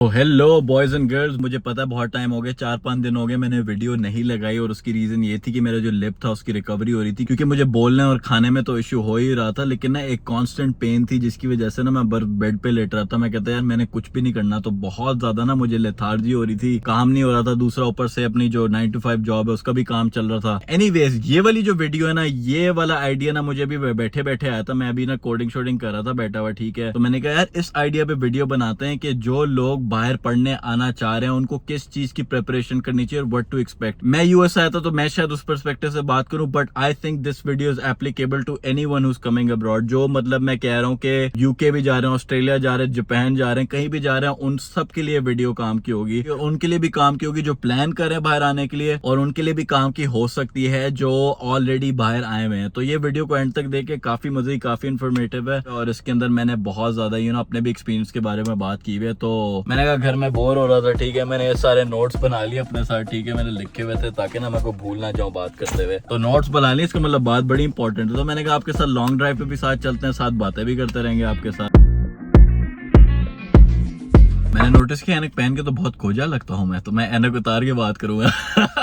Hello boys and girls, मुझे पता है बहुत टाइम हो गया, 4-5 दिन हो गए मैंने वीडियो नहीं लगाई। और उसकी रीजन ये थी कि मेरा जो लिप था उसकी रिकवरी हो रही थी, क्योंकि मुझे बोलने और खाने में तो इश्यू हो ही रहा था, लेकिन ना एक कांस्टेंट पेन थी जिसकी वजह से ना मैं बेड पे लेट रहा था। मैं कहता यार मैंने कुछ भी नहीं करना, तो बहुत ज्यादा ना मुझे लेथार्जी हो रही थी, काम नहीं हो रहा था। दूसरा ऊपर से अपनी जो 9 to 5 जॉब है उसका भी काम चल रहा था। एनीवेज, ये वाली जो वीडियो है ना, ये वाला आइडिया ना मुझे अभी बैठे बैठे आया था। मैं अभी ना कोडिंग शोडिंग कर रहा था बैठा हुआ, ठीक है। तो मैंने कहा यार इस आइडिया पे वीडियो बनाते हैं कि जो लोग बाहर पढ़ने आना चाह रहे हैं उनको किस चीज की प्रिपरेशन करनी चाहिए और व्हाट टू एक्सपेक्ट। मैं यूएस आया था तो मैं शायद उस पर्सपेक्टिव से बात करूं, but I think this video is applicable to anyone who is coming abroad. जो मतलब मैं कह रहा हूं कि यूके भी जा रहे हैं, ऑस्ट्रेलिया जा रहे हैं, जापान जा रहे हैं, कहीं भी जा रहे हैं, उन सब के लिए वीडियो काम की होगी। उनके लिए भी काम की होगी जो प्लान कर रहे हैं बाहर आने के लिए, और उनके लिए भी काम की हो सकती है जो ऑलरेडी बाहर आए हुए हैं। तो ये वीडियो को एंड तक देखे, काफी मजे, काफी इन्फॉर्मेटिव है। और इसके अंदर मैंने बहुत ज्यादा अपने भी एक्सपीरियंस के बारे में बात की है। तो मैंने कहा घर में बोर हो रहा था, ठीक है, मैंने ये सारे नोट्स बना लिए अपने साथ, ठीक है, मैंने लिखे हुए थे ताकि ना मैं को भूल ना जाऊं बात करते हुए। तो नोट्स बना लिए, इसका मतलब बात बड़ी इंपॉर्टेंट है। तो मैंने कहा आपके साथ लॉन्ग ड्राइव पे भी साथ चलते हैं, साथ बातें भी करते रहेंगे आपके साथ। मैंने नोटिस किया एनक पहन के तो बहुत खोजा लगता हूँ मैं, तो मैं एनक उतार के बात करूंगा।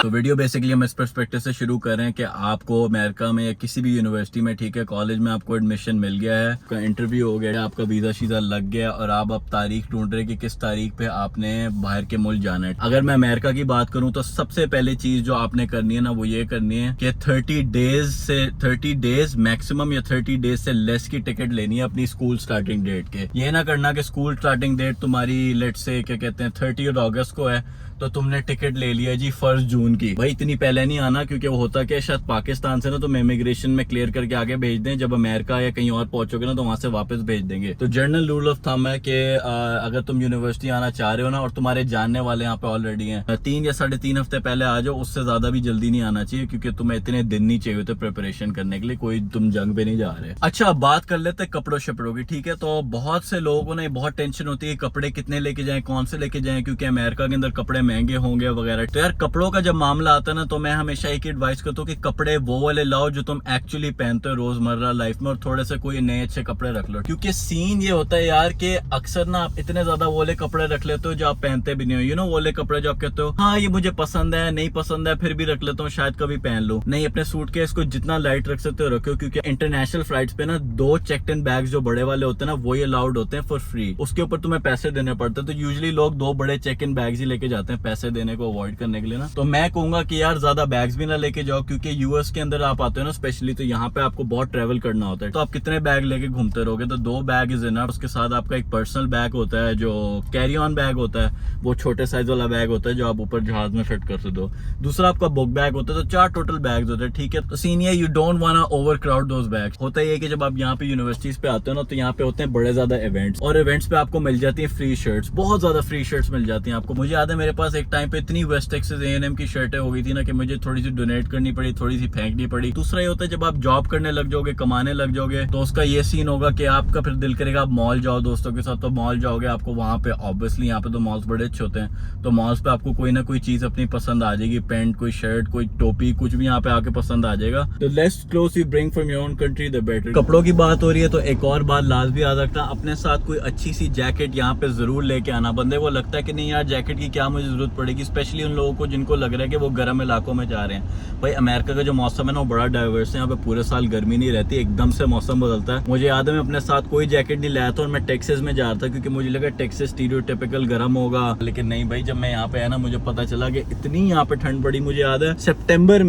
तो वीडियो बेसिकली हम इस पर्सपेक्टिव से शुरू कर रहे हैं कि आपको अमेरिका में या किसी भी यूनिवर्सिटी में, ठीक है, कॉलेज में आपको एडमिशन मिल गया है, आपका इंटरव्यू हो गया, आपका वीजा शीजा लग गया और आप अब तारीख ढूंढ रहे हैं कि किस तारीख पे आपने बाहर के मुल्क जाना है। अगर मैं अमेरिका की बात करूं तो सबसे पहले चीज जो आपने करनी है ना वो ये करनी है कि 30 डेज मैक्सिमम या 30 डेज से लेस की टिकट लेनी है अपनी स्कूल स्टार्टिंग डेट के। ये ना करना कि स्कूल स्टार्टिंग डेट तुम्हारी लेट से क्या कहते हैं 30 अगस्त को है तो तुमने टिकट ले लिया जी 1 जून की। भाई इतनी पहले नहीं आना, क्योंकि वो होता क्या शायद पाकिस्तान से ना तो इमिग्रेशन में क्लियर करके आगे भेज दें, जब अमेरिका या कहीं और पहुंचोगे ना तो वहां से वापस भेज देंगे। तो जनरल रूल ऑफ थंब है कि अगर तुम यूनिवर्सिटी आना चाह रहे हो ना और तुम्हारे जानने वाले यहाँ पे ऑलरेडी हैं, 3 या 3.5 हफ्ते पहले आ जाओ, उससे ज्यादा भी जल्दी नहीं आना चाहिए, क्योंकि तुम्हें इतने दिन नहीं चाहिए होते प्रिपरेशन करने के लिए, कोई तुम जंग पे नहीं जा रहे। अच्छा, बात कर लेते हैं कपड़ों शपड़ों की, ठीक है। तो बहुत से लोगों को ना बहुत टेंशन होती है कपड़े कितने लेके जाएं, कौन से लेके जाएं, क्योंकि अमेरिका के अंदर कपड़े महंगे होंगे वगैरह। तो यार कपड़ों का जब मामला आता है ना तो मैं हमेशा एक एडवाइस करता हूँ कि कपड़े वो वाले लाओ जो तुम एक्चुअली पहनते हो रोजमर्रा लाइफ में, और थोड़े से कोई नए अच्छे कपड़े रख लो। क्योंकि सीन ये होता है यार कि अक्सर ना आप इतने ज्यादा वो वाले कपड़े रख लेते हो जो आप पहनते भी नहीं हो। वो वाले कपड़े जो आप कहते हो हाँ ये मुझे पसंद है, नहीं पसंद है, फिर भी रख लेता हूँ, शायद कभी पहन लूं। नहीं, अपने सूटकेस को जितना लाइट रख सकते हो रखो, क्योंकि इंटरनेशनल फ्लाइट्स पे ना 2 चेक्ड इन बैग्स जो बड़े वाले होते हैं ना वो ही अलाउड होते हैं फॉर फ्री, उसके ऊपर तुम्हें पैसे देने पड़ते हैं। तो यूजुअली लोग 2 बड़े चेक इन बैग्स ही लेके जाते हैं पैसे देने को अवॉइड करने के लिए ना। तो मैं कहूंगा कि यार ज्यादा बैग्स भी ना लेके जाओ, क्योंकि यूएस के अंदर आप आते हो ना स्पेशली, तो यहाँ पे आपको बहुत ट्रेवल करना होता है। तो आप कितने बैग लेके घूमते रहोगे, तो 2 बैग इज इनफ। उसके साथ आपका एक पर्सनल बैग होता है जो कैरी ऑन बैग होता है, वो छोटे साइज वाला बैग होता है जो आप ऊपर जहाज में फिट कर सकते हो। दूसरा आपका बुक बैग होता है, तो 4 टोटल बैग्स होते हैं, ठीक है। तो senior you don't want to overcrowd those bags. होता है कि जब आप यहाँ पे यूनिवर्सिटीज पे आते हो ना तो यहाँ पे होते हैं बड़े ज्यादा इवेंट्स, और इवेंट्स पे आपको मिल जाती है फ्री शर्ट्स, बहुत ज्यादा फ्री शर्ट्स मिल जाती हैं आपको। मुझे याद है मेरे पास एक टाइम पे इतनी वेस्ट टेक्सास A&M की शर्टें हो गई थी ना कि मुझे थोड़ी सी डोनेट करनी पड़ी, थोड़ी सी फेंकनी पड़ी। दूसरा ये होता है जब आप जॉब करने लग जाओगे, कमाने लग जाओगे, तो उसका ये सीन होगा कि आपका फिर दिल करेगा आप मॉल जाओ दोस्तों के साथ, तो मॉल जाओगे, आपको वहां पे ऑब्वियसली यहाँ पे तो मॉल्स बड़े अच्छे होते हैं, तो मॉल्स पे आपको कोई ना कोई चीज अपनी पसंद आ जाएगी, पेंट, कोई शर्ट, कोई टोपी, कुछ भी यहाँ पे आके पसंद आ जाएगा। तो less cloth you bring from your own country the better. कपड़ों की बात हो रही है तो एक और बात लाजमी याद रखना, अपने साथ कोई अच्छी सी जैकेट यहाँ पे जरूर लेके आना। बंदे को लगता है कि नहीं यार जैकेट की क्या मुझे जरूरत पड़ेगी, स्पेशली उन लोगों को जिनको लग रहा है कि वो गर्म इलाकों में जा रहे हैं। भाई अमेरिका का जो मौसम है ना वो बड़ा डाइवर्स है, यहाँ पे पूरे साल गर्मी नहीं रहती, एकदम से मौसम बदलता है। मुझे याद है मैं अपने साथ कोई जैकेट नहीं लाया था और मैं टेक्सास में जा रहा था, क्योंकि मुझे लगा टेक्सास स्टीरियोटाइपिकल गर्म होगा, लेकिन नहीं भाई, जब मैं यहाँ पे आया ना मुझे पता चला कि इतनी यहाँ पे ठंड पड़ी। मुझे याद है सितंबर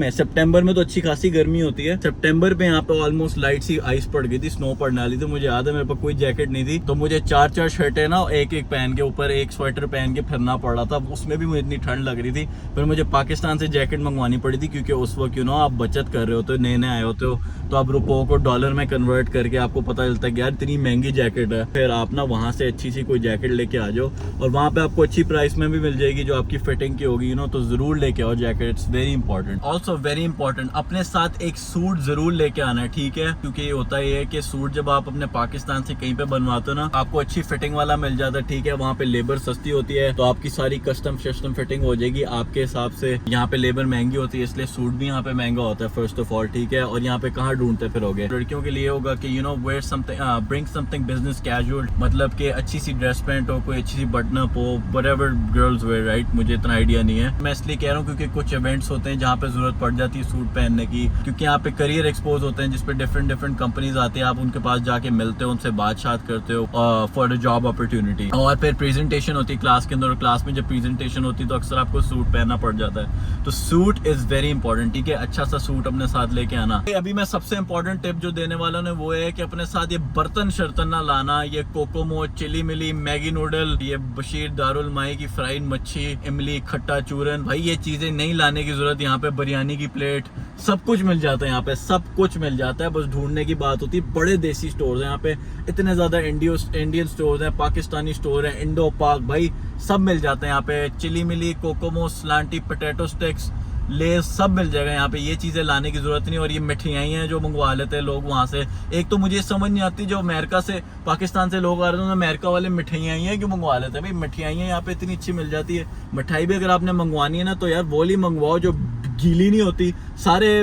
में तो अच्छी खासी गर्मी होती है, सितंबर में यहाँ पे ऑलमोस्ट लाइट सी आइस पड़ गई थी, स्नो पड़ने वाली थी। मुझे याद है मेरे पास कोई जैकेट नहीं थी, तो मुझे 4 शर्टें ना एक पहन के ऊपर एक स्वेटर पहन के फिरना पड़ रहा था, उसमें भी मुझे इतनी ठंड लग रही थी। फिर मुझे पाकिस्तान से जैकेट मंगवानी पड़ी थी, क्योंकि उस वक्त आप बचत कर रहे होते हो, नए नए आए होते हो, तो आप रुपयों को डॉलर में कन्वर्ट करके आपको पता चलता है कि यार इतनी महंगी जैकेट है। फिर आप ना वहां से अच्छी सी कोई जैकेट लेके आ जाओ, और वहां पे आपको अच्छी प्राइस में भी मिल जाएगी जो आपकी फिटिंग की होगी, तो जरूर लेके आओ jacket, it's very important. Also very important, अपने साथ एक सूट जरूर लेके आना है, ठीक है, क्योंकि ये होता है कि सूट जब आप अपने पाकिस्तान से कहीं पे बनवाते हो ना, आपको अच्छी फिटिंग वाला मिल जाता है, ठीक है, वहां पे लेबर सस्ती होती है, तो आपकी सारी कस्टम कस्टम फिटिंग हो जाएगी आपके हिसाब से। यहाँ पे लेबर महंगी होती है इसलिए सूट भी यहाँ पे महंगा होता है फर्स्ट ऑफ ऑल, ठीक है। और यहाँ पे कहाँ ढूंढते फिरोगे? लड़कियों के लिए होगा कि wear something, bring something business casual, मतलब कि अच्छी सी ड्रेस पैंट हो, कोई अच्छी सी बटन अप हो, व्हाटएवर गर्ल्स वेयर, राइट। मुझे इतना आइडिया नहीं है, मैं इसलिए कह रहा हूँ क्योंकि कुछ इवेंट्स होते हैं जहाँ पे जरूरत पड़ जाती है सूट पहनने की, क्योंकि यहाँ पे करियर एक्सपोज होते हैं जिसपे डिफरेंट कंपनीज आती है, आप उनके पास जाके मिलते हो, उनसे बात करते हो फॉर अ जॉब अपॉर्चुनिटी। और फिर प्रेजेंटेशन होती है क्लास के अंदर, और क्लास में जब प्रेजेंटेशन होती है तो अक्सर आपको सूट पहनना पड़ जाता है। तो सूट इज वेरी इंपॉर्टेंट, ठीक है। अच्छा सा सूट अपने साथ लेके आना। अभी मैं सबसे इंपॉर्टेंट टिप जो देने वाला हूँ वो है कि अपने साथ ये बर्तन शर्तन ना लाना, ये कोकोमो, चिली मिली, मैगी नूडल, ये बशीर दारुल माई की फ्राइड मच्छी, इमली, खट्टा चूरन, भाई ये चीजें नहीं लाने की जरूरत। यहाँ पे बिरयानी की प्लेट, सब कुछ मिल जाता है, यहाँ पे सब कुछ मिल जाता है, बस ढूंढने की बात होती है। बड़े देसी स्टोर है यहाँ पे, इतने ज्यादा इंडियन स्टोर है, पाकिस्तानी स्टोर है, इंडो पाक, भाई सब मिल जाते हैं यहाँ पे। चिली मिली, कोकोमो, स्लांटी, पोटैटो स्टिक्स, लेस, सब मिल जाएगा यहाँ पे। ये चीजें लाने की जरूरत नहीं। और ये मिठाई हैं जो मंगवा लेते हैं लोग वहां से। एक तो मुझे समझ नहीं आती, जो अमेरिका से, पाकिस्तान से लोग आ रहे हैं, अमेरिका वाले मिठाइयाँ हैं क्यों मंगवा लेते हैं? भाई मिठाइयाँ यहाँ पे इतनी अच्छी मिल जाती है। मिठाई भी अगर आपने मंगवानी है ना तो यार वो ही मंगवाओ जो गीली नहीं होती। सारे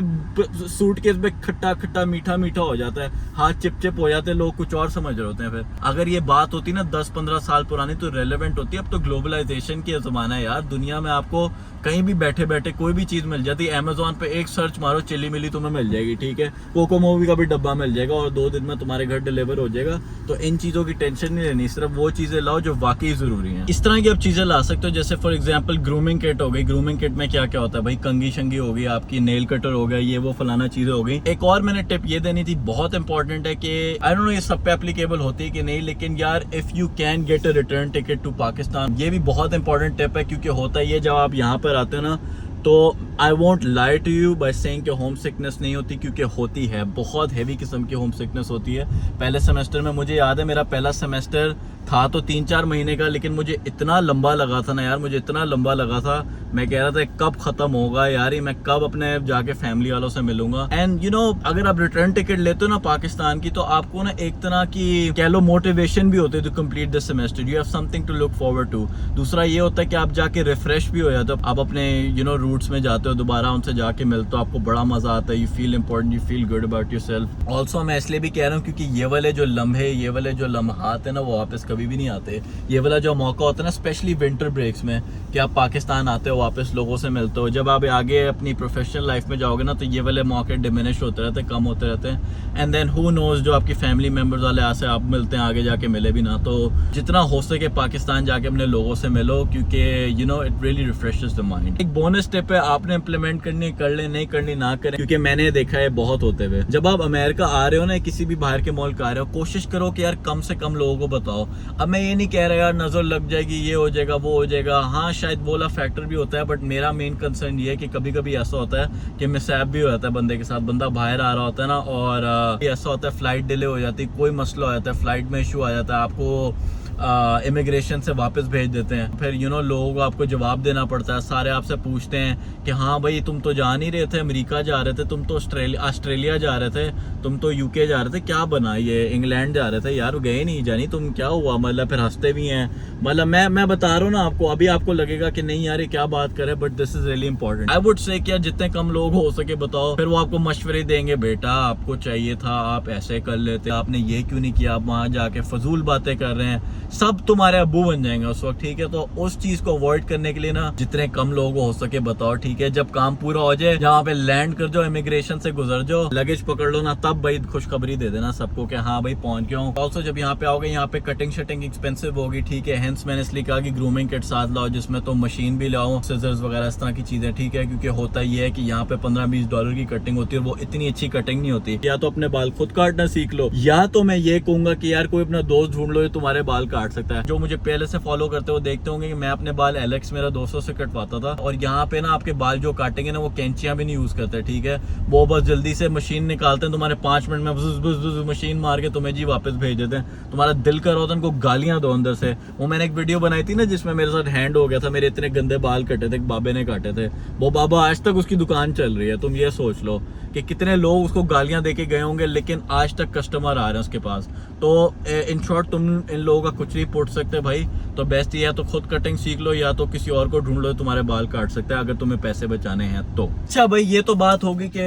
सूटकेस में खट्टा खट्टा मीठा मीठा हो जाता है, हाथ चिप हो जाते हैं, लोग कुछ और समझ रहे होते हैं। फिर अगर ये बात होती ना 10-15 साल पुरानी तो रेलेवेंट होती है। अब तो ग्लोबलाइजेशन की जमाना है यार, दुनिया में आपको कहीं भी बैठे बैठे कोई भी चीज मिल जाती है। अमेजोन पे एक सर्च मारो, चिली मिली तुम्हें मिल जाएगी, ठीक है। कोकोमो का भी डब्बा मिल जाएगा और 2 दिन में तुम्हारे घर डिलीवर हो जाएगा। तो इन चीजों की टेंशन नहीं लेनी, सिर्फ वो चीजें लाओ जो वाकई जरूरी है। इस तरह की आप चीजें ला सकते हो, जैसे फॉर एग्जाम्पल ग्रूमिंग किट हो गई। ग्रूमिंग किट में क्या क्या होता है भाई? कंगी शंगी हो गई आपकी, नेल कटर हो गया, ये वो फलाना चीजें हो गई। एक और मैंने टिप ये देनी थी, बहुत इंपॉर्टेंट है कि आई डोंट नो ये सब पे एप्लीकेबल होती है कि नहीं, लेकिन यार if you can get a return ticket to Pakistan, ये भी बहुत इंपॉर्टेंट टिप है। क्योंकि होता है ये, जब आप यहाँ पर आते हो ना तो I won't lie to you by saying कि होम सिकनेस नहीं होती, क्योंकि होती है, बहुत हैवी किस्म की होम सिकनेस होती है। पहले सेमेस्टर में मुझे याद है, मेरा पहला सेमेस्टर था तो 3-4 महीने का, लेकिन मुझे इतना लंबा लगा था ना यार, मुझे इतना लंबा लगा था, मैं कह रहा था कब खत्म होगा यार ये, मैं कब अपने जाके फैमिली वालों से मिलूंगा। एंड अगर आप रिटर्न टिकट लेते हो ना पाकिस्तान की, तो आपको ना एक तरह की कह लो मोटिवेशन भी होती है to complete this semester, you have something to look forward to. दूसरा ये होता है कि आप जाके रिफ्रेश भी हो जाते हो, आप अपने रूट्स में जाते हो, दोबारा उनसे जाके मिलते हो, आपको बड़ा मजा आता है, you feel important, you feel good about yourself. Also मैं इसलिए भी कह रहा हूँ क्योंकि ये वाले जो लम्हे, ये वाले जो लम्हात है ना, वो वापस कभी भी नहीं आते। ये वाला जो मौका होता है ना, स्पेशली विंटर ब्रेक्स में, कि आप पाकिस्तान आते हो, वापस लोगों से मिलते हो, जब आप आगे अपनी प्रोफेशनल लाइफ में जाओगे ना तो ये वाले मौके डिमिनिश होते रहते हैं, कम होते रहते हैं। एंड देन हु नोज, जो आपकी फैमिली मेंबर्स वाले यहाँ से आप मिलते हैं, आगे जाके मिले भी ना, तो जितना हो सके पाकिस्तान जाके अपने लोगों से मिलो, क्योंकि it really refreshes the mind. एक बोनस टिप है, आपने इंप्लीमेंट करनी कर ले, नहीं करनी ना करें, क्योंकि मैंने देखा है बहुत होते हुए। जब आप अमेरिका आ रहे हो ना, किसी भी बाहर के मुल्क आ रहे हो, कोशिश करो कि यार कम से कम लोगों को बताओ। अब मैं ये नहीं कह रहा यार नजर लग जाएगी, ये हो जाएगा, वो हो जाएगा, हाँ शायद बोला फैक्टर भी होता है, बट मेरा मेन कंसर्न ये है कि कभी कभी ऐसा होता है कि मिसहैप भी हो जाता है बंदे के साथ। बंदा बाहर आ रहा होता है ना, और ऐसा होता है फ्लाइट डिले हो जाती है, कोई मसला हो जाता है, फ्लाइट में इशू आ जाता है, आपको इमिग्रेशन से वापस भेज देते हैं। फिर लोगों को आपको जवाब देना पड़ता है, सारे आपसे पूछते हैं कि हाँ भाई तुम तो जा नहीं रहे थे, अमेरिका जा रहे थे, तुम तो ऑस्ट्रेलिया जा रहे थे, तुम तो यूके जा रहे थे, क्या बना ये इंग्लैंड जा रहे थे यार, गए नहीं जानी, तुम क्या हुआ? मतलब फिर हंसते भी हैं। मतलब मैं बता रहा हूँ ना आपको, अभी आपको लगेगा कि नहीं यार ये क्या बात करे, but this is really important. I would say कि जितने कम लोग हो सके बताओ। फिर वो आपको मशवरे देंगे, बेटा आपको चाहिए था आप ऐसे कर लेते, आपने ये क्यों नहीं किया, आप वहां जाके फजूल बातें कर रहे हैं, सब तुम्हारे अब्बू बन जाएंगे उस वक्त, ठीक है। तो उस चीज को अवॉइड करने के लिए ना जितने कम लोग हो सके बताओ, ठीक है। जब काम पूरा हो जाए, जहाँ पे लैंड कर जाओ, इमिग्रेशन से गुजर जाओ, लगेज पकड़ लो ना, तब भाई खुशखबरी दे देना सबको कि हाँ भाई पहुंच गया हूँ। ऑल्सो जब यहाँ पे आओगे, यहाँ पे कटिंग शटिंग एक्सपेंसिव होगी, ठीक है। हेंस मैंने इसलिए कहा कि ग्रूमिंग किट साथ लाओ, जिसमें तो मशीन भी लाओ, सिजर्स वगैरह इस तरह की चीजें, ठीक है। क्योंकि होता ये है कि यहाँ पे $15-20 की कटिंग होती है, वो इतनी अच्छी कटिंग नहीं होती। या तो अपने बाल खुद काटना सीख लो, या तो मैं ये कहूंगा कि यार कोई अपना दोस्त ढूंढ लो जो तुम्हारे बाल काट सकता है। जो मुझे पहले से फॉलो करते हो देखते होंगे कि मैं अपने बाल एलेक्स मेरा दोस्तों से कटवाता था, और यहाँ पे ना आपके बाल जो काटेंगे ना वो कैंचियां भी नहीं यूज करते, ठीक है। वो बस जल्दी से मशीन निकालते हैं, तुम्हारे 5 मिनट में बुस मशीन मार के तुम्हें जी वापस भेज देते हैं। तुम्हारा दिल कर रहा था उनको गालियां दो अंदर से। वो मैंने एक वीडियो बनाई थी ना जिसमें मेरे साथ हैंड हो गया था, मेरे इतने गंदे बाल कटे थे, बाबे ने काटे थे, वो बाबा आज तक उसकी दुकान चल रही है। तुम ये सोच लो कि कितने लोग उसको गालियां देके गए होंगे, लेकिन आज तक कस्टमर आ रहे हैं उसके पास। तो इन शॉर्ट तुम इन लोगों का कुछ नहीं पुट सकते भाई, तो बेस्ट ये है तो खुद कटिंग सीख लो या तो किसी और को ढूंढ लो तुम्हारे बाल काट सकता है अगर तुम्हें पैसे बचाने हैं तो। अच्छा भाई ये तो बात होगी कि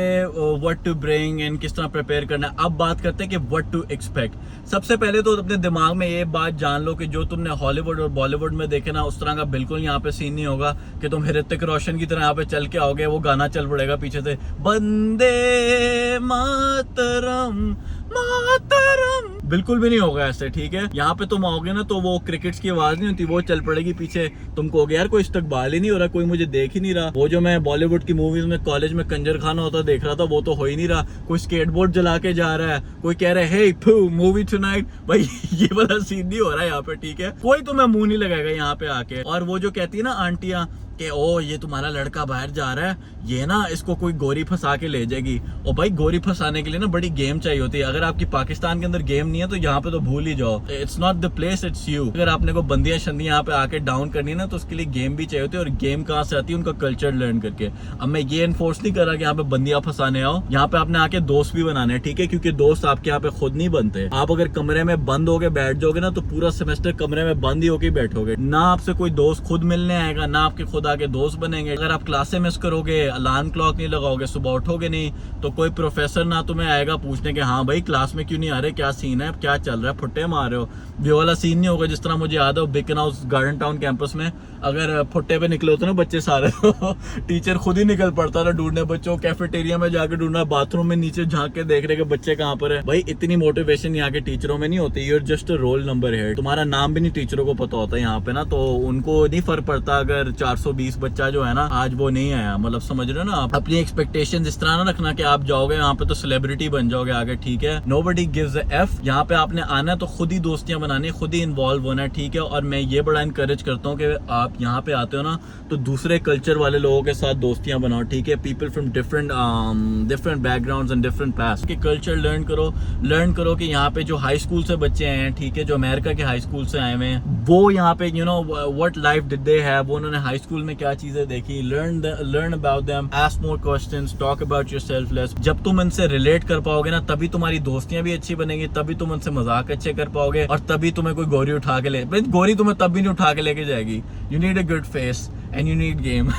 व्हाट टू ब्रिंग एंड किस तरह प्रिपेयर करना है। अब बात करते हैं कि व्हाट टू एक्सपेक्ट। सबसे पहले तो अपने दिमाग में ये बात जान लो कि जो तुमने हॉलीवुड और बॉलीवुड में देखे ना उस तरह का बिल्कुल यहाँ पे सीन नहीं होगा कि तुम ऋतिक रोशन की तरह यहाँ पे चल के आओगे, वो गाना चल पड़ेगा पीछे से वंदे मातरम मातरम, बिल्कुल भी नहीं होगा ऐसे, ठीक है। यहाँ पे तुम आओगे ना तो वो क्रिकेट्स की आवाज नहीं होती, वो चल पड़ेगी पीछे, तुम कहोगे यार कोई इस्तकबाल ही नहीं हो रहा, कोई मुझे देख ही नहीं रहा। वो जो मैं बॉलीवुड की मूवीज में कॉलेज में कंजर खाना होता देख रहा था वो तो हो ही नहीं रहा। कोई स्केटबोर्ड जला के जा रहा है, कोई कह रहा है हे फू मूवी टुनाइट, भाई ये वाला सीन नहीं हो रहा है यहाँ पे, ठीक है। कोई तुम्हें मुंह नहीं लगाएगा यहाँ पे आके। और वो जो कहती है ना आंटियां कि ओ ये तुम्हारा लड़का बाहर जा रहा है, ये ना इसको कोई गोरी फंसा के ले जाएगी। और भाई गोरी फंसाने के लिए ना बड़ी गेम चाहिए होती है। अगर आपकी पाकिस्तान के अंदर गेम नहीं है तो यहाँ पे तो भूल ही जाओ, it's not the place, it's you. अगर आपने को बंदियां शंदियां यहाँ पे आके डाउन करनी है ना तो उसके लिए गेम भी चाहिए होती है। और गेम कहाँ से आती है? उनका कल्चर लर्न करके। अब मैं ये एनफोर्स नहीं कर रहा कि यहाँ पे बंदियां फंसाने आओ, यहाँ पे आपने आके दोस्त भी बनाने हैं, ठीक है, क्योंकि दोस्त आपके यहाँ पे खुद नहीं बनते। आप अगर कमरे में बंद होके बैठ जाओगे ना तो पूरा सेमेस्टर कमरे में बंद ही होके बैठोगे, ना आपसे कोई दोस्त खुद मिलने आएगा, ना आपके खुद आके दोस्त बनेंगे। अगर आप क्लासे मिस करोगे, अलार्म क्लॉक नहीं लगाओगे, सुबह उठोगे नहीं, तो कोई प्रोफेसर ना तुम्हें आएगा पूछने के हाँ भाई क्लास में क्यों नहीं आ रहे, क्या सीन है, क्या चल रहा है, फुट्टे मार रहे हो। ये वाला सीन नहीं होगा जिस तरह मुझे याद है बिकन हाउस गार्डन टाउन कैंपस में अगर फुट्टे पे निकले होते ना बच्चे सारे तो टीचर खुद ही निकल पड़ता था ढूंढने बच्चों, कैफेटेरिया में जाके ढूंढना, बाथरूम में नीचे झांक के देख रहे के बच्चे कहाँ पर है। भाई इतनी मोटिवेशन यहाँ के टीचरों में नहीं होती, यूर जस्ट रोल नंबर है, तुम्हारा नाम भी नहीं टीचरों को पता होता यहाँ पे ना, तो उनको नहीं फर्क पड़ता अगर 420 बच्चा जो है ना आज वो नहीं आया। मतलब समझ रहे हो ना आप। अपनी एक्सपेक्टेशंस इस तरह ना रखना कि आप जाओगे यहाँ पे तो सेलिब्रिटी बन जाओगे आगे, ठीक है। Nobody gives a F. यहाँ पे आपने आना है तो खुद ही दोस्तियां बनानी, खुद ही इन्वॉल्व होना है, ठीक है। और मैं ये बड़ा इनकरेज करता हूँ कि आप यहाँ पे आते हो ना तो दूसरे कल्चर वाले लोगों के साथ दोस्तियां बनाओ, ठीक है। People from different backgrounds and different past के कल्चर लर्न करो कि यहाँ पे जो हाई स्कूल से बच्चे आए हैं, ठीक है, जो अमेरिका के हाई स्कूल से आए हुए हैं, वो यहाँ पे you know what life did they have, वो उन्होंने हाई स्कूल में क्या चीजें देखी, learn about them, ask more questions, talk about yourself less। जब तुम उनसे रिलेट कर पाओगे ना तभी तुम्हारी दोस्तियां भी अच्छी बनेंगी, तभी तुम उनसे मजाक अच्छे कर पाओगे, और तभी तुम्हें कोई गोरी उठा के गोरी तुम्हें तभी नहीं उठा के लेके जाएगी। You need a good face and you need game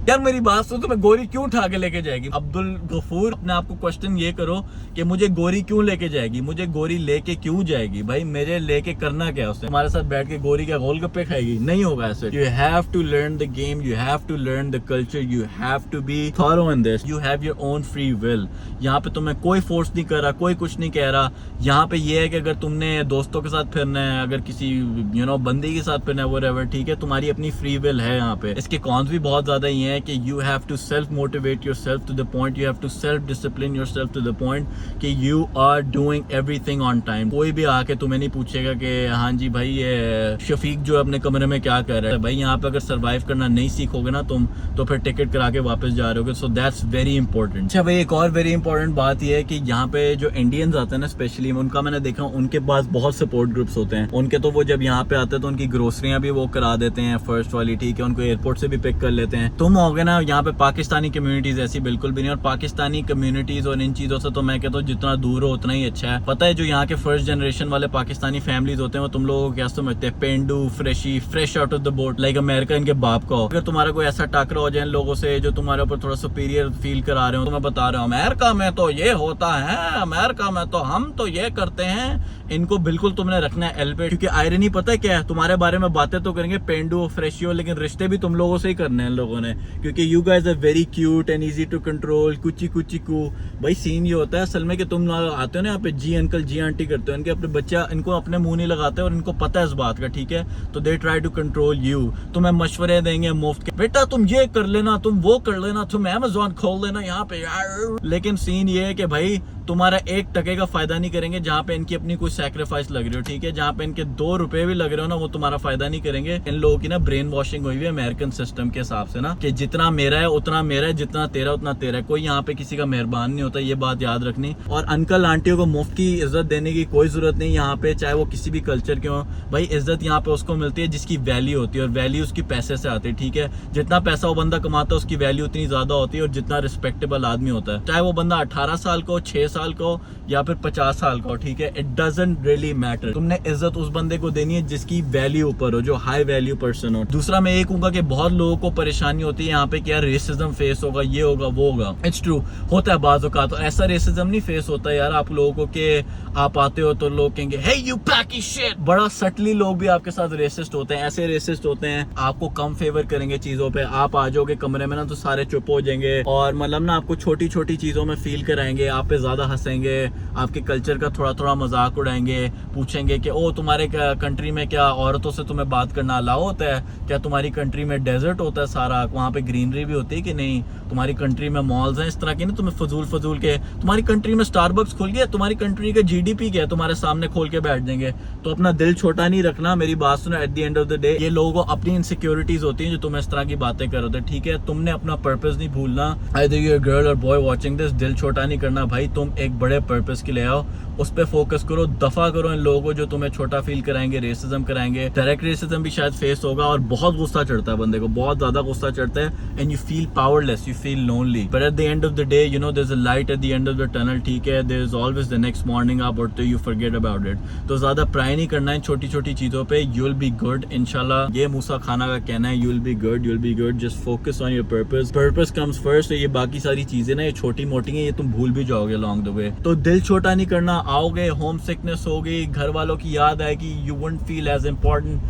यार मेरी बात सुनो, तुम्हें गोरी क्यों उठा के लेके जाएगी? अब्दुल गफूर अपने आप को क्वेश्चन ये करो कि मुझे गोरी क्यों लेके जाएगी, मुझे गोरी लेके क्यों जाएगी? भाई मेरे लेके करना क्या उसने? हमारे साथ बैठ के गोरी क्या गोलगप्पे खाएगी? नहीं होगा ऐसे। You have to learn the game, you have to learn the culture, you have to be thorough in this, you have your own free will. यहाँ पे तुम्हें कोई फोर्स नहीं कर रहा, कोई कुछ नहीं कह रहा। यहाँ पे ये है कि अगर तुमने दोस्तों के साथ फिरना है, अगर किसी यू नो बंदी के साथ फिरना है, व्हाटएवर, ठीक है, तुम्हारी अपनी फ्री विल है यहाँ पे। इसके कॉन्स भी बहुत ज्यादा ही है कि you have to self motivate yourself to the point, you have to self discipline yourself to the point कि you are doing everything on time। कोई भी आके तुम्हें नहीं पूछेगा कि हाँ जी भाई ये शफीक जो अपने कमरे में क्या कर रहा है। भाई यहाँ पे अगर सर्वाइव करना नहीं सीखोगे ना तुम तो फिर टिकट करा के वापस जा रहे हो। So that's very important. अच्छा भाई एक और वेरी इंपॉर्टेंट बात ये है कि यहाँ पे जो इंडियंस आते हैं ना स्पेशली, उनका मैंने देखा उनके पास बहुत सपोर्ट ग्रुप्स होते हैं उनके, तो वो जब यहाँ पे आते हैं तो उनकी ग्रोसरियां भी वो करा देते हैं फर्स्ट वाली, ठीक है, उनको एयरपोर्ट से भी पिक कर लेते हैं। तुम होगे ना यहाँ पे पाकिस्तानी कम्युनिटीज ऐसी बिल्कुल भी नहीं, और पाकिस्तानी कम्युनिटीज और इन चीजों से तो मैं कहता हूँ जितना दूर हो उतना ही अच्छा है। पता है जो यहाँ के फर्स्ट जनरेशन वाले पाकिस्तानी फैमिलीज होते हैं वो तुम लोगों को क्या समझते हैं? पेंडू freshie, fresh out of the boat, like America इनके बाप का हो। अगर तुम्हारा कोई ऐसा टाकरा हो जाए लोगों से जो तुम्हारे ऊपर थोड़ा सुपीरियर फील करा रहे हो, तो मैं बता रहा हूँ अमेरिका में तो ये होता है, अमेरिका में तो हम तो ये करते हैं, इनको बिल्कुल तुमने रखना है एल पे। क्योंकि आयरनी पता है क्या है, तुम्हारे बारे में बातें तो करेंगे पेंडू फ्रेशियो, लेकिन रिश्ते भी तुम लोगों से ही करने हैं लोगों ने, क्योंकि you guys are very cute and easy to control, कुची कुची कू। भाई सीन ये होता है असल में कि तुम आते हो ना यहाँ पे जी अंकल जी आंटी करते हो, इनके अपने बच्चा इनको अपने मुंह नहीं लगाते और इनको पता है इस बात का, ठीक है, तो they try to control you. तुम्हें मशवरे देंगे मुफ्त के, बेटा तुम ये कर लेना, तुम वो कर लेना, तुम अमेज़न खोल लेना यहाँ पे यार। लेकिन सीन ये है कि भाई तुम्हारा 1 टके का फायदा नहीं करेंगे जहाँ पे इनकी अपनी कोई सैक्रिफाइस लग रही हो, ठीक है, जहाँ पे इनके 2 रुपए भी लग रहे हो ना वो तुम्हारा फायदा नहीं करेंगे। इन लोगों की ना ब्रेन वॉशिंग हुई है अमेरिकन सिस्टम के हिसाब से ना, कि जितना मेरा है उतना मेरा है, जितना तेरा उतना तेरा है। कोई यहाँ पे किसी का मेहरबान नहीं होता, ये बात याद रखनी। और अंकल आंटियों को मुफ्त की इज्जत देने की कोई जरूरत नहीं यहाँ पे, चाहे वो किसी भी कल्चर के हो। भाई इज्जत यहाँ पे उसको मिलती है जिसकी वैल्यू होती है, और वैल्यू उसकी पैसे से आती है, ठीक है। जितना पैसा वो बंदा कमाता है उसकी वैल्यू उतनी ज्यादा होती है, और जितना रिस्पेक्टेबल आदमी होता है, चाहे वो बंदा 18 साल का हो, 6 साल का हो या फिर 50 साल का हो, ठीक है, इट डजंट रियली मैटर। तुमने इज्जत उस बंदे को देनी है जिसकी वैल्यू ऊपर हो, जो हाई वैल्यू पर्सन हो। दूसरा मैं ये कहूंगा कि बहुत लोगों को परेशानी होती है यहाँ पे कि यार रेसिज्म फेस होगा, ये होगा, वो होगा। इट्स ट्रू, होता है बाज़ औक़ात। तो ऐसा रेसिज्म नहीं फेस होता यार आप लोगों को कि आप आते हो तो लोग कहेंगे हे यू पैकी शिट। बड़ा सटली लोग भी आपके साथ रेसिस्ट होते हैं, ऐसे रेसिस्ट होते हैं आपको कम फेवर करेंगे चीजों पे। आप आ जाओगे कमरे में ना तो सारे चुप हो जाएंगे और मतलब ना आपको छोटी छोटी चीजों में फील कराएंगे, आप पे ज्यादा हंसेंगे, आपके कल्चर का थोड़ा थोड़ा मजाक उड़ाएंगे, पूछेंगे कि ओ तुम्हारे कंट्री में क्या औरतों से तुम्हें बात करना अलाउ होता है क्या, तुम्हारी कंट्री में डेजर्ट होता है सारा, वहाँ पे ग्रीनरी भी होती है कि नहीं, तुम्हारी कंट्री में मॉल्स हैं, इस तरह के ना तुम्हें फजूल के, तुम्हारी कंट्री में स्टारबक्स खुल गया, तुम्हारी कंट्री का जीडीपी क्या है, तुम्हारे सामने खोल के बैठ जाएंगे। तो अपना दिल छोटा नहीं रखना, मेरी बात सुनो। Eight the end of the day ये लोगों को अपनी इनसिक्योरिटीज होती हैं जो तुम्हें इस तरह की बातें कर रहे थे, ठीक है। तुमने अपना पर्पस नहीं भूलना। आइदर यू आर गर्ल और बॉय वाचिंग दिस, दिल छोटा नहीं करना भाई, तुम एक बड़े पर्पस के लिए आओ, उस पर फोकस करो, दफा करो इन लोगों को जो तुम्हें छोटा फील कराएंगे, रेसिज्म कराएंगे। डायरेक्ट रेसिज्म भी शायद फेस होगा और बहुत गुस्सा चढ़ता है बंदे को, बहुत ज्यादा गुस्सा चढ़ता है and you feel powerless, you feel lonely. But at the end of the day you know there is a light at the end of the tunnel, ठीक है। There is always the next morning, आप उठते you forget about it. तो ज्यादा प्राय नहीं करना है छोटी छोटी चीजों पे, यू विल बी गुड इंशाल्लाह। ये मूसा खाना का कहना है, you will be good, you will be good, just focus on your purpose, purpose comes first. तो ये बाकी सारी चीजें ना ये छोटी मोटी हैं, ये तुम भूल भी जाओगे अलोंग द वे। तो दिल छोटा नहीं करना, आओगे होम सिकनेस होगी, घर वालों की याद आएगी, you won't feel as important.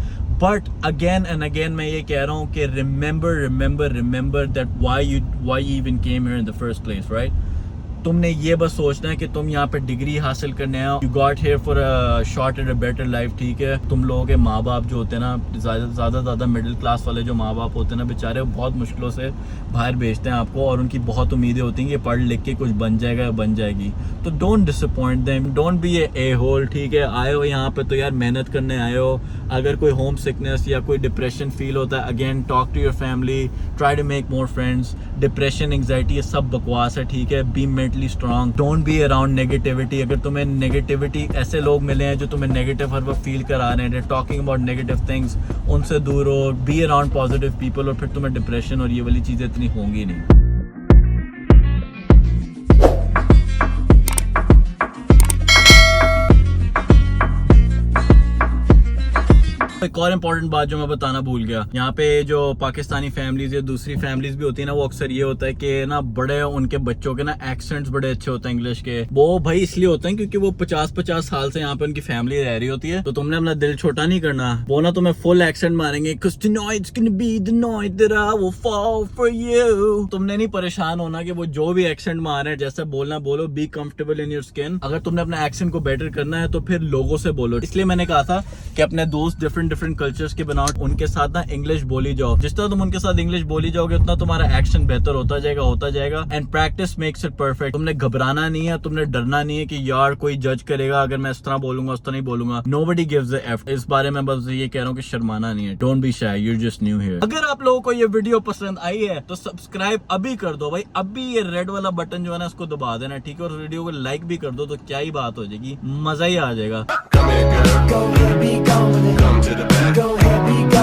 But again and again मैं ये कह रहा हूँ कि remember that why you even came here in the first place, right. तुमने ये बस सोचना है कि तुम यहाँ पे डिग्री हासिल करने आओ, you got here for a short and a better life, ठीक है। तुम लोगों के माँ बाप जो होते हैं ना, ज़्यादा मिडिल क्लास वाले जो माँ बाप होते हैं ना बेचारे, वो बहुत मुश्किलों से बाहर भेजते हैं आपको और उनकी बहुत उम्मीदें होती हैं कि पढ़ लिख के कुछ बन जाएगा, बन जाएगी। तो don't disappoint them, don't be a hole, ठीक है। आए हो यहाँ पे तो यार मेहनत करने आए हो। अगर कोई होम सिकनेस या कोई डिप्रेशन फील होता है, again talk to your family, try to make more friends. Depression, anxiety ये सब बकवास है, ठीक है। Be mentally strong, don't be around negativity. अगर तुम्हें नेगेटिविटी, ऐसे लोग मिले हैं जो तुम्हें नेगेटिव हर वक्त फील करा रहे हैं, टॉकिंग अबाउट नेगेटिव थिंग्स, उनसे दूर हो। बी अराउंड पॉजिटिव पीपल और फिर तुम्हें डिप्रेशन और ये वाली चीजें इतनी होंगी नहीं। एक और इम्पोर्टेंट बात जो मैं बताना भूल गया, यहाँ पे जो पाकिस्तानी फैमिलीज या दूसरी फैमिलीज भी होती है ना, वो अक्सर ये होता है कि ना बड़े उनके बच्चों के ना एक्सेंट्स बड़े अच्छे होते हैं इंग्लिश के। वो भाई इसलिए होते हैं क्योंकि वो 50 साल से यहाँ पे उनकी फैमिली रह रही होती है। तो तुमने अपना दिल छोटा नहीं करना, वो ना तुम्हें फुल एक्सेंट मारेंगे, 'cause tonight's gonna be the night that I will fall for you। तुमने नहीं परेशान होना कि वो जो भी एक्सेंट मार रहे हैं, जैसे बोलना बोलो, be comfortable in your skin. अगर तुमने अपना एक्सेंट को बेटर करना है तो फिर लोगों से बोलो। इसलिए मैंने कहा था कि अपने दोस्त डिफरेंट कल्चर्स के बनाओ, उनके साथ ना इंग्लिश बोली जाओ। जिस तरह तुम उनके साथ इंग्लिश बोली जाओगे उतना तुम्हारा एक्शन बेहतर होता जाएगा। And practice makes it perfect. तुमने घबराना नहीं है, तुमने डरना नहीं है कि यार कोई जज करेगा अगर मैं इस तरह बोलूंगा, उस तरह नहीं बोलूंगा। Nobody gives a F. इस बारे में बस ये कह रहा हूँ कि शर्माना नहीं है। Don't be shy, you are just new here. अगर आप लोगों को ये वीडियो पसंद आई है तो सब्सक्राइब अभी कर दो भाई, अभी ये रेड वाला बटन जो है ना उसको दबा देना, ठीक है। और वीडियो को लाइक भी कर दो तो क्या ही बात हो जाएगी, मजा ही आ जाएगा। Come here, girl. Go ahead, be gone with it. Come to the back. Go ahead, be gone.